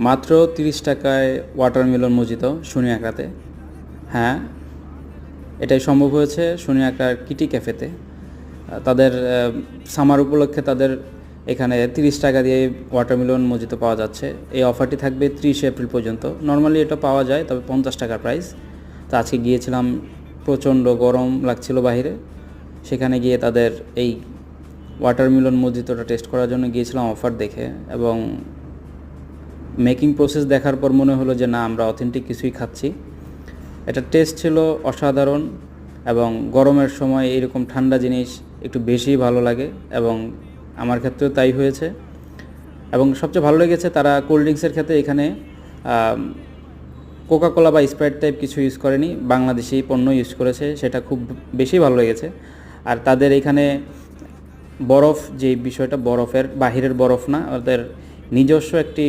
মাত্র 30 টাকায় watermelon mojito সুনিয়াকড়াতে। হ্যাঁ, এটাই সম্ভব হয়েছে সুনিয়াকড়ার কিটি ক্যাফেতে। তাদের সামার উপলক্ষে তাদের এখানে 30 টাকা দিয়ে ওয়াটারমেলন মজিতো পাওয়া যাচ্ছে। এই অফারটি থাকবে 30 এপ্রিল পর্যন্ত। নর্মালি এটা পাওয়া যায়, তবে 50 টাকা প্রাইস। তো আজকে গিয়েছিলাম, প্রচণ্ড গরম লাগছিল বাইরে। সেখানে গিয়ে তাদের এই ওয়াটারমেলন মজিতোটা টেস্ট করার জন্য গিয়েছিলাম অফার দেখে, এবং মেকিং প্রসেস দেখার পর মনে হলো যে না, আমরা অথেন্টিক কিছুই খাচ্ছি। এটা টেস্ট ছিল অসাধারণ, এবং গরমের সময় এরকম ঠান্ডা জিনিস একটু বেশিই ভালো লাগে, এবং আমার ক্ষেত্রেও তাই হয়েছে। এবং সবচেয়ে ভালো লেগেছে তারা কোল্ড ড্রিঙ্কসের ক্ষেত্রে এখানে কোকাকোলা বা স্প্রাইট টাইপ কিছু ইউজ করেনি, বাংলাদেশি পণ্য ইউজ করেছে, সেটা খুব বেশি ভালো লেগেছে। আর তাদের এখানে বরফ, যে বিষয়টা, বরফের বাহিরের বরফ না, ওদের নিজস্ব একটি